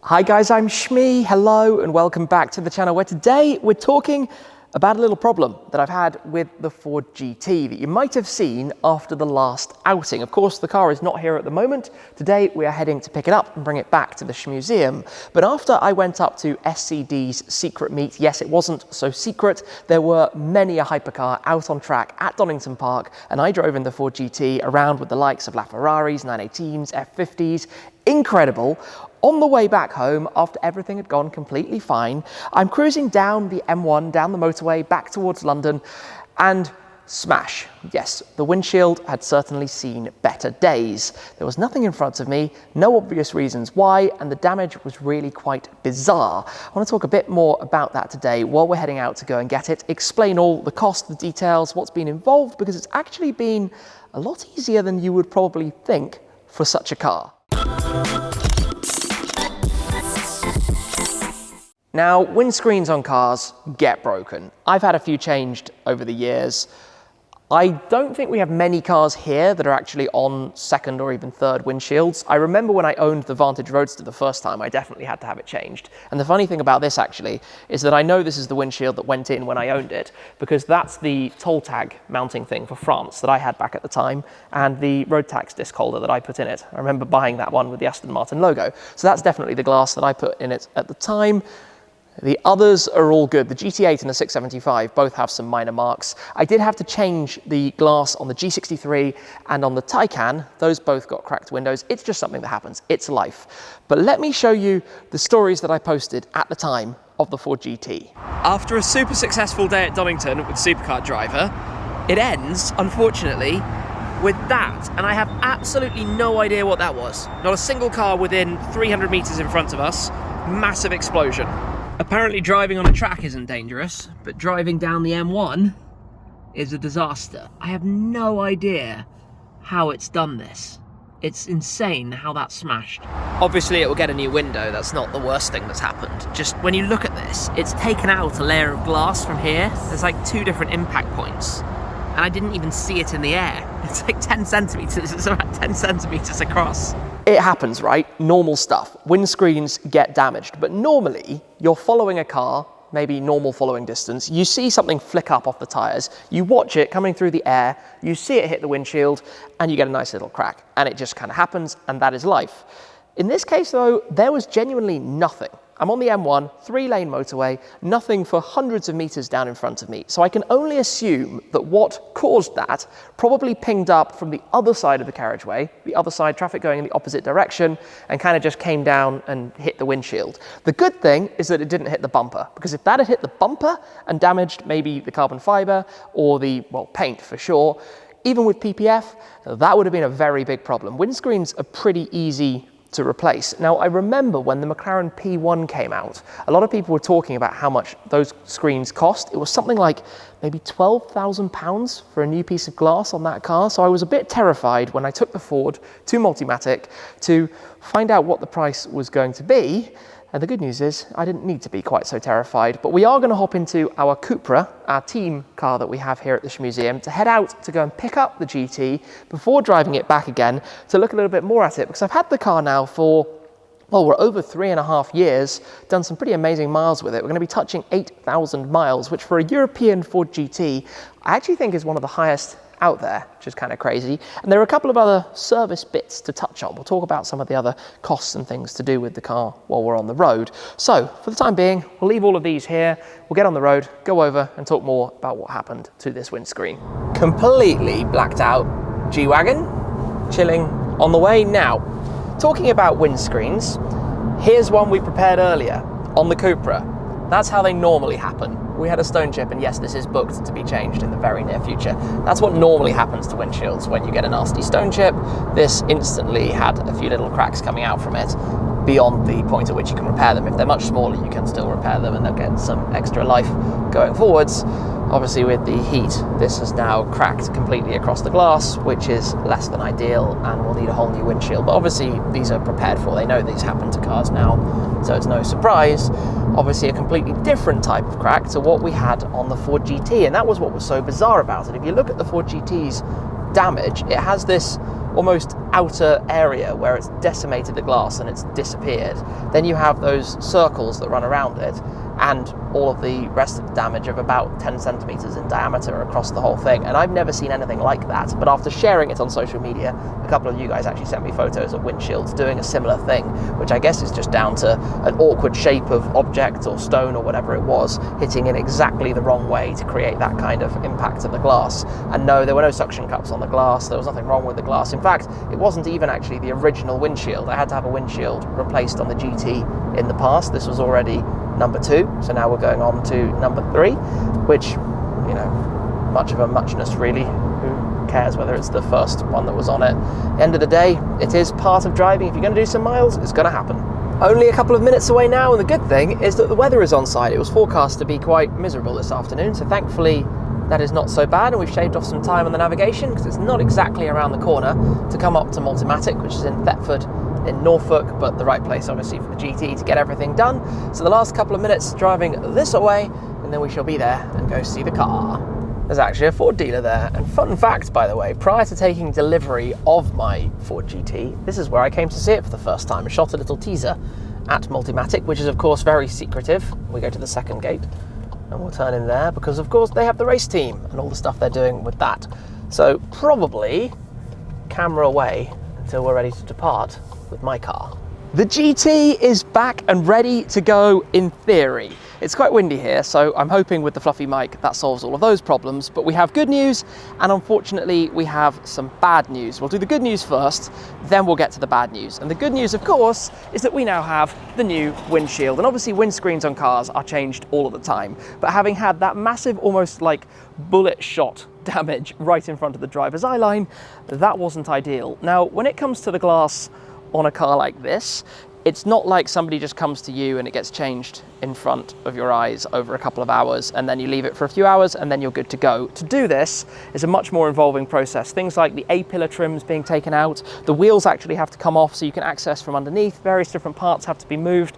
Hi guys, I'm Shmee. Hello and welcome back to the channel where today we're talking about a little problem that I've had with the Ford GT that you might have seen after the last outing. Of course, the car is not here at the moment. Today we are heading to pick it up and bring it back to the Shmuseum. But after I went up to SCD's secret meet, yes, it wasn't so secret. There were many a hypercar out on track at Donington Park, and I drove in the Ford GT around with the likes of LaFerraris, 918s, F50s. Incredible. On the way back home, after everything had gone completely fine, I'm cruising down the M1, down the motorway, back towards London, and smash. Yes, the windshield had certainly seen better days. There was nothing in front of me, no obvious reasons why, and the damage was really quite bizarre. I want to talk a bit more about that today while we're heading out to go and get it, explain all the cost, the details, what's been involved, because it's actually been a lot easier than you would probably think for such a car. Now, windscreens on cars get broken. I've had a few changed over the years. I don't think we have many cars here that are actually on second or even third windshields. I remember when I owned the Vantage Roadster the first time, I definitely had to have it changed. And the funny thing about this actually is that I know this is the windshield that went in when I owned it, because that's the toll tag mounting thing for France that I had back at the time, and the road tax disc holder that I put in it. I remember buying that one with the Aston Martin logo. So that's definitely the glass that I put in it at the time. The others are all good. The GT8 and the 675 both have some minor marks. I did have to change the glass on the G63 and on the Taycan. Those both got cracked windows. It's just something that happens. It's life. But let me show you the stories that I posted at the time of the Ford GT. After a super successful day at Donington with Supercar Driver, it ends, unfortunately, with that. And I have absolutely no idea what that was. Not a single car within 300 meters in front of us. Massive explosion. Apparently driving on a track isn't dangerous, but driving down the M1 is a disaster. I have no idea how it's done this. It's insane how that's smashed. Obviously it will get a new window, that's not the worst thing that's happened. Just when you look at this, it's taken out a layer of glass from here. There's like 2 different impact points, and I didn't even see it in the air. It's like 10 centimeters, it's about 10 centimeters across. It happens, right? Normal stuff. Windscreens get damaged, but normally you're following a car, maybe normal following distance, you see something flick up off the tires, you watch it coming through the air, you see it hit the windshield, and you get a nice little crack. And it just kind of happens, and that is life. In this case though, there was genuinely nothing. I'm on the M1, 3-lane motorway, nothing for hundreds of meters down in front of me. So I can only assume that what caused that probably pinged up from the other side of the carriageway, the other side, traffic going in the opposite direction, and kind of just came down and hit the windshield. The good thing is that it didn't hit the bumper, because if that had hit the bumper and damaged maybe the carbon fiber or the, well, paint for sure, even with PPF, that would have been a very big problem. Windscreens are pretty easy to replace. Now, I remember when the McLaren P1 came out, a lot of people were talking about how much those screens cost. It was something like maybe £12,000 for a new piece of glass on that car. So I was a bit terrified when I took the Ford to Multimatic to find out what the price was going to be. And the good news is I didn't need to be quite so terrified, but we are going to hop into our Cupra, our team car that we have here at the Shmuseum, to head out to go and pick up the GT before driving it back again to look a little bit more at it, because I've had the car now for, well, we're over 3.5 years, done some pretty amazing miles with it. We're going to be touching 8,000 miles, which for a European Ford GT, I actually think is one of the highest out there, which is kind of crazy. And there are a couple of other service bits to touch on. We'll talk about some of the other costs and things to do with the car while we're on the road. So for the time being, we'll leave all of these here. We'll get on the road, go over and talk more about what happened to this windscreen. Completely blacked out G-Wagon, chilling on the way. Now, talking about windscreens, here's one we prepared earlier on the Cupra. That's how they normally happen. We had a stone chip, and yes, this is booked to be changed in the very near future. That's what normally happens to windshields when you get a nasty stone chip. This instantly had a few little cracks coming out from it beyond the point at which you can repair them. If they're much smaller, you can still repair them and they'll get some extra life going forwards. Obviously with the heat, this has now cracked completely across the glass, which is less than ideal, and we'll need a whole new windshield. But obviously these are prepared for. They know these happen to cars now, so it's no surprise. Obviously a completely different type of crack to what we had on the Ford GT, and that was what was so bizarre about it. If you look at the Ford GT's damage, it has this almost outer area where it's decimated the glass and it's disappeared. Then you have those circles that run around it, and all of the rest of the damage of about 10 centimeters in diameter across the whole thing. And I've never seen anything like that, but after sharing it on social media, a couple of you guys actually sent me photos of windshields doing a similar thing, which I guess is just down to an awkward shape of object or stone or whatever it was, hitting in exactly the wrong way to create that kind of impact of the glass. And no, there were no suction cups on the glass, there was nothing wrong with the glass. In fact, it wasn't even actually the original windshield. I had to have a windshield replaced on the GT in the past. This was already number 2, so now we're going on to number 3, which, you know, much of a muchness really. Who cares whether it's the first one that was on it? End of the day, it is part of driving. If you're going to do some miles, it's going to happen. Only a couple of minutes away now, and the good thing is that the weather is on side. It was forecast to be quite miserable this afternoon, so thankfully that is not so bad, and we've shaved off some time on the navigation because it's not exactly around the corner to come up to Multimatic, which is in Thetford in Norfolk, but the right place obviously for the GT to get everything done. So the last couple of minutes driving this away, and then we shall be there and go see the car. There's actually a Ford dealer there, and fun fact, by the way, prior to taking delivery of my Ford GT, this is where I came to see it for the first time. I shot a little teaser at Multimatic, which is of course very secretive. We go to the second gate and we'll turn in there because of course they have the race team and all the stuff they're doing with that. So probably camera away until we're ready to depart with my car. The GT is back and ready to go in theory. It's quite windy here, so I'm hoping with the fluffy mic that solves all of those problems, but we have good news and unfortunately we have some bad news. We'll do the good news first, then we'll get to the bad news. And the good news, of course, is that we now have the new windshield, and obviously windscreens on cars are changed all of the time, but having had that massive, almost like bullet shot damage right in front of the driver's eye line, that wasn't ideal. Now, when it comes to the glass on a car like this, it's not like somebody just comes to you and it gets changed in front of your eyes over a couple of hours and then you leave it for a few hours and then you're good to go. To do this is a much more involving process. Things like the A-pillar trims being taken out, the wheels actually have to come off so you can access from underneath, various different parts have to be moved.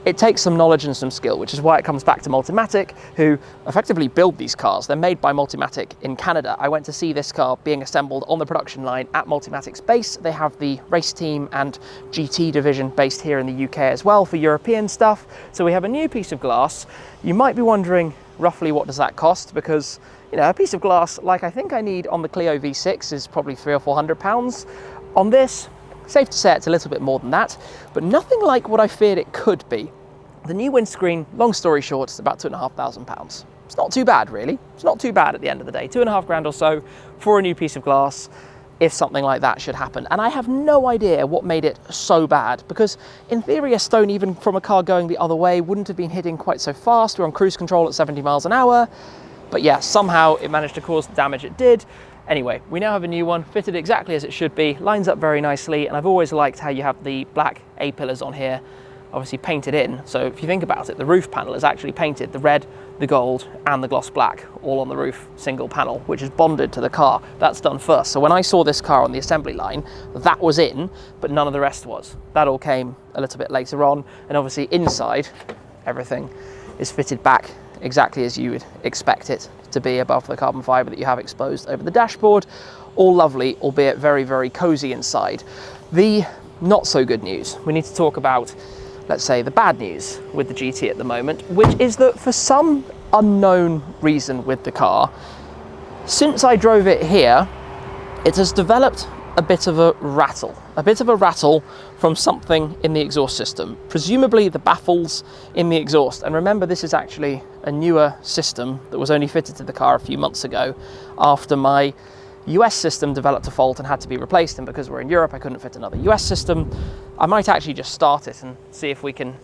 It takes some knowledge and some skill, which is why it comes back to Multimatic, who effectively build these cars. They're made by Multimatic in Canada. I went to see this car being assembled on the production line at Multimatic's base. They have the race team and GT division based here in the UK as well for European stuff. So we have a new piece of glass. You might be wondering roughly what does that cost, because you know, a piece of glass like I think I need on the Clio V6 is probably £300 or £400. On this, safe to say it's a little bit more than that, but nothing like what I feared it could be. The new windscreen, long story short, is about £2,500. It's not too bad, really. It's not too bad at the end of the day. £2,500 or so for a new piece of glass, if something like that should happen. And I have no idea what made it so bad, because in theory, a stone, even from a car going the other way, wouldn't have been hitting quite so fast. We're on cruise control at 70 miles an hour. But yeah, somehow it managed to cause the damage it did. Anyway, we now have a new one, fitted exactly as it should be, lines up very nicely, and I've always liked how you have the black A-pillars on here, obviously painted in. So if you think about it, the roof panel is actually painted, the red, the gold, and the gloss black, all on the roof, single panel, which is bonded to the car. That's done first. So when I saw this car on the assembly line, that was in, but none of the rest was. That all came a little bit later on, and obviously inside, everything is fitted back exactly as you would expect it to be above the carbon fibre that you have exposed over the dashboard. All lovely, albeit very, very cozy inside. The not so good news, we need to talk about, let's say, the bad news with the GT at the moment, which is that for some unknown reason with the car, since I drove it here, it has developed a bit of a rattle from something in the exhaust system, presumably the baffles in the exhaust. And remember, this is actually a newer system that was only fitted to the car a few months ago after my US system developed a fault and had to be replaced, and because we're in Europe I couldn't fit another US system. I might actually just start it and see if we can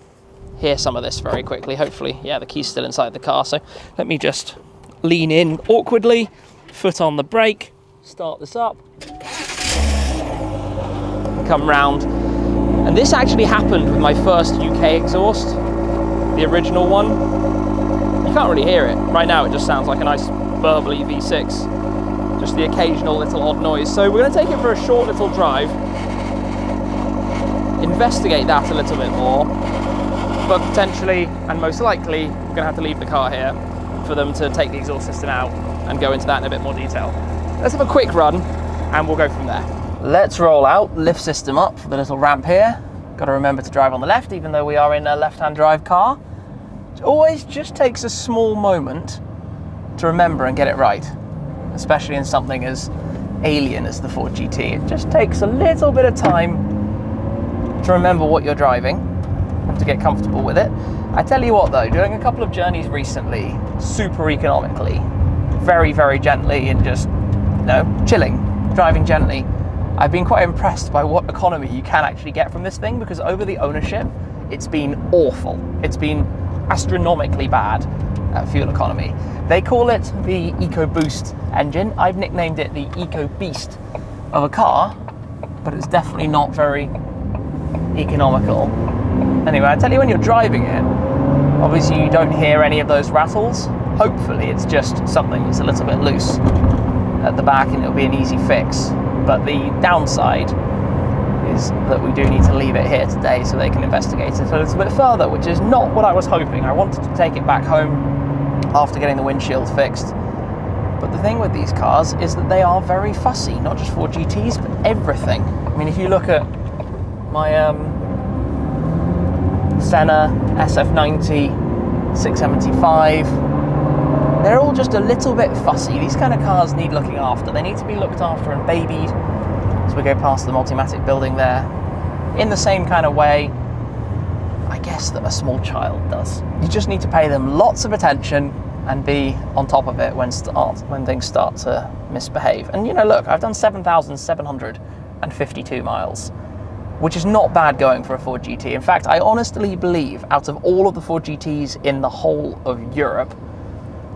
hear some of this very quickly. Hopefully, yeah, the key's still inside the car, so let me just lean in awkwardly, foot on the brake, start this up, come round. And this actually happened with my first UK exhaust, the original one. You can't really hear it. Right now it just sounds like a nice burbly V6, just the occasional little odd noise. So we're going to take it for a short little drive, investigate that a little bit more, but potentially and most likely we're going to have to leave the car here for them to take the exhaust system out and go into that in a bit more detail. Let's have a quick run and we'll go from there. Let's roll out, lift system up for the little ramp here. Got to remember to drive on the left, even though we are in a left-hand drive car. It always just takes a small moment to remember and get it right, especially in something as alien as the Ford GT. It just takes a little bit of time to remember what you're driving and to get comfortable with it. I tell you what though, doing a couple of journeys recently, super economically, very, very gently and just, you know, chilling, driving gently, I've been quite impressed by what economy you can actually get from this thing, because over the ownership, it's been awful. It's been astronomically bad at fuel economy. They call it the EcoBoost engine. I've nicknamed it the EcoBeast of a car, but it's definitely not very economical. Anyway, I tell you, when you're driving it, obviously you don't hear any of those rattles. Hopefully it's just something that's a little bit loose at the back and it'll be an easy fix. But the downside is that we do need to leave it here today so they can investigate it a little bit further, which is not what I was hoping. I wanted to take it back home after getting the windshield fixed. But the thing with these cars is that they are very fussy, not just Ford GTs, but everything. I mean, if you look at my Senna SF90, 675, they're all just a little bit fussy. These kind of cars need looking after. They need to be looked after and babied. As we go past the Multimatic building there, in the same kind of way, I guess, that a small child does. You just need to pay them lots of attention and be on top of it when things start to misbehave. And you know, look, I've done 7,752 miles, which is not bad going for a Ford GT. In fact, I honestly believe out of all of the Ford GTs in the whole of Europe,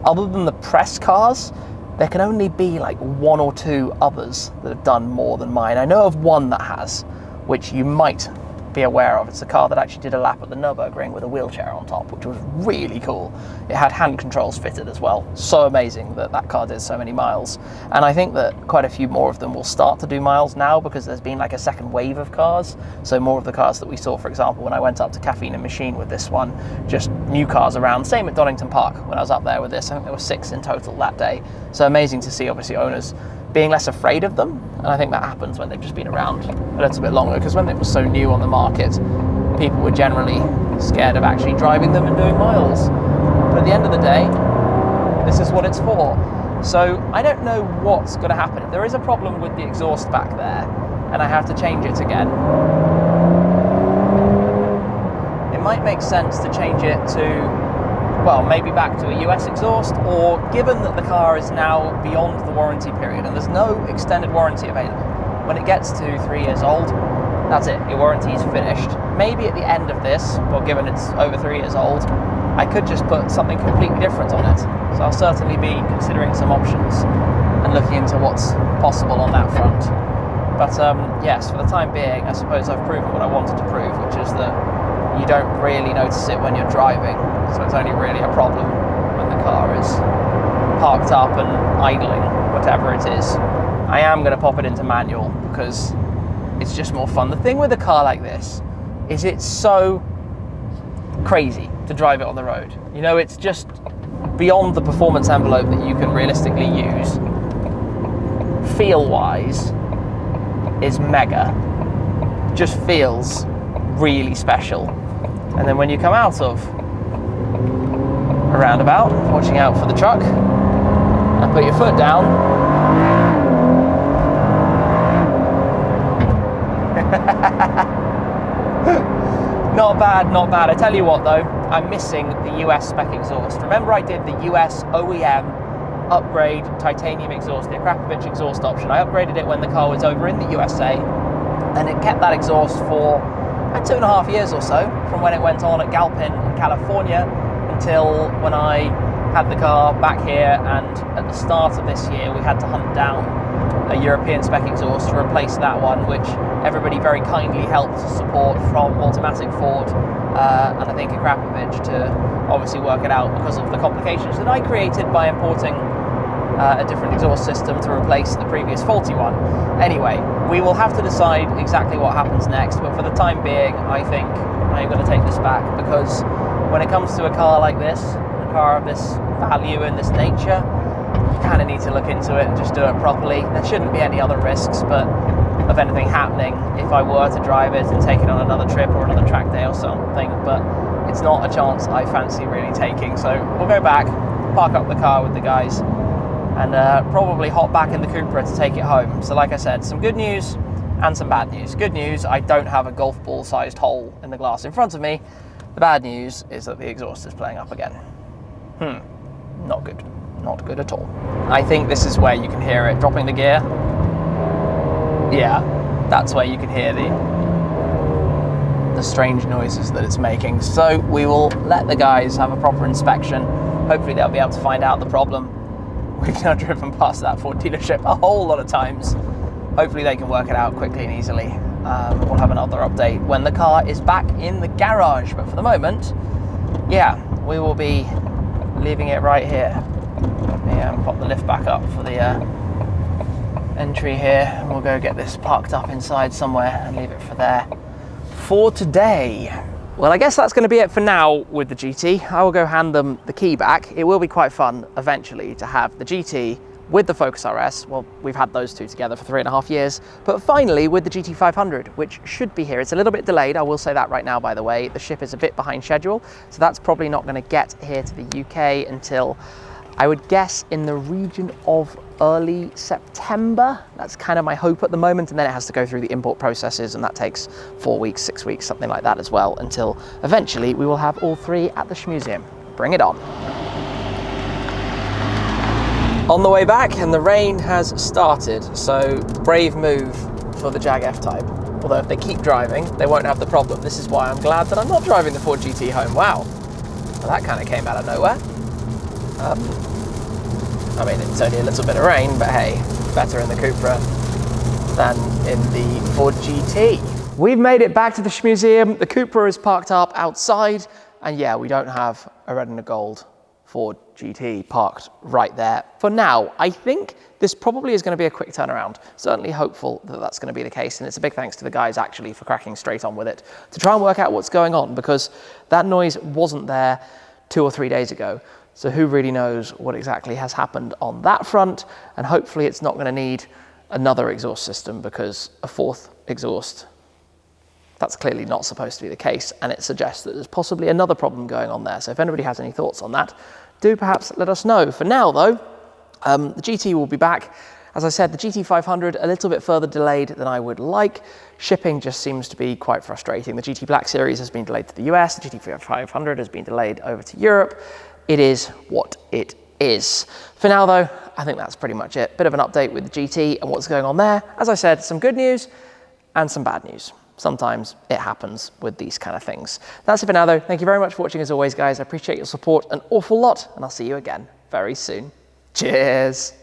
other than the press cars, there can only be like one or two others that have done more than mine. I know of one that has, which you might be aware of. It's a car that actually did a lap at the Nürburgring with a wheelchair on top, which was really cool. It had hand controls fitted as well. So amazing that that car did so many miles. And I think that quite a few more of them will start to do miles now, because there's been like a second wave of cars. So more of the cars that we saw, for example, when I went up to Caffeine and Machine with this one, just new cars around. Same at Donington Park when I was up there with this. I think there were 6 in total that day. So amazing to see, obviously, owners being less afraid of them. And I think that happens when they've just been around a little bit longer, because when it was so new on the market, people were generally scared of actually driving them and doing miles. But at the end of the day, this is what it's for. So I don't know what's going to happen. If there is a problem with the exhaust back there and I have to change it again, it might make sense to change it to, well, maybe back to a US exhaust, or given that the car is now beyond the warranty period and there's no extended warranty available, when it gets to 3 years old, that's it, your warranty is finished. Maybe at the end of this, well, given it's over 3 years old, I could just put something completely different on it. So I'll certainly be considering some options and looking into what's possible on that front. But yes, for the time being, I suppose I've proven what I wanted to prove, which is that you don't really notice it when you're driving. So it's only really a problem when the car is parked up and idling, whatever it is. I am going to pop it into manual because it's just more fun. The thing with a car like this is it's so crazy to drive it on the road. You know, it's just beyond the performance envelope that you can realistically use. Feel-wise, is mega. Just feels really special. And then when you come out of a roundabout, watching out for the truck, and put your foot down, not bad, not bad. I tell you what though, I'm missing the US spec exhaust. Remember I did the US OEM upgrade titanium exhaust, the Akrapovic exhaust option. I upgraded it when the car was over in the USA, and it kept that exhaust for 2.5 years or so, from when it went on at Galpin in California until when I had the car back here, and at the start of this year we had to hunt down a European spec exhaust to replace that one, which everybody very kindly helped to support from Multimatic Ford and I think Akrapovic to obviously work it out because of the complications that I created by importing a different exhaust system to replace the previous faulty one. Anyway, we will have to decide exactly what happens next, but for the time being, I think I'm going to take this back, because when it comes to a car like this, a car of this value and this nature, you kind of need to look into it and just do it properly. There shouldn't be any other risks, but of anything happening if I were to drive it and take it on another trip or another track day or something, but it's not a chance I fancy really taking. So we'll go back, park up the car with the guys, and probably hop back in the Cupra to take it home. So like I said, some good news and some bad news. Good news, I don't have a golf ball sized hole in the glass in front of me. The bad news is that the exhaust is playing up again. Not good. Not good at all. I think this is where you can hear it dropping the gear. Yeah, that's where you can hear the strange noises that it's making. So we will let the guys have a proper inspection. Hopefully they'll be able to find out the problem. We've now driven past that Ford dealership a whole lot of times. Hopefully they can work it out quickly and easily. We'll have another update when the car is back in the garage. But for the moment, yeah, we will be leaving it right here. Yeah, pop the lift back up for the entry here. We'll go get this parked up inside somewhere and leave it for there for today. Well, I guess that's going to be it for now with the GT. I will go hand them the key back. It will be quite fun eventually to have the GT with the Focus RS. Well, we've had those two together for 3.5 years, but finally with the GT 500, which should be here. It's a little bit delayed, I will say that right now, by the way. The ship is a bit behind schedule, so that's probably not going to get here to the UK until, I would guess, in the region of early September. That's kind of my hope at the moment, and then it has to go through the import processes, and that takes 4 weeks, 6 weeks, something like that as well, until eventually we will have all three at the Shmuseum. Bring it on. On the way back, and the rain has started, so brave move for the Jag F-Type. Although if they keep driving, they won't have the problem. This is why I'm glad that I'm not driving the Ford GT home. Wow, well, that kind of came out of nowhere. I mean, it's only a little bit of rain, but hey, better in the Cupra than in the Ford GT. We've made it back to the Shmuseum. The Cupra is parked up outside, and yeah, we don't have a red and a gold Ford GT parked right there for now. I think this probably is going to be a quick turnaround. Certainly hopeful that that's going to be the case, and it's a big thanks to the guys actually for cracking straight on with it to try and work out what's going on, because that noise wasn't there 2 or 3 days ago. So who really knows what exactly has happened on that front, and hopefully it's not going to need another exhaust system, because a fourth exhaust, that's clearly not supposed to be the case, and it suggests that there's possibly another problem going on there. So if anybody has any thoughts on that, do perhaps let us know. For now though, the GT will be back. As I said, the GT 500 a little bit further delayed than I would like. Shipping just seems to be quite frustrating. The GT Black Series has been delayed to the US, the GT 500 has been delayed over to Europe. It is what it is. For now though, I think that's pretty much it. Bit of an update with the GT and what's going on there. As I said, some good news and some bad news. Sometimes it happens with these kind of things. That's it for now though. Thank you very much for watching as always, guys. I appreciate your support an awful lot, and I'll see you again very soon. Cheers.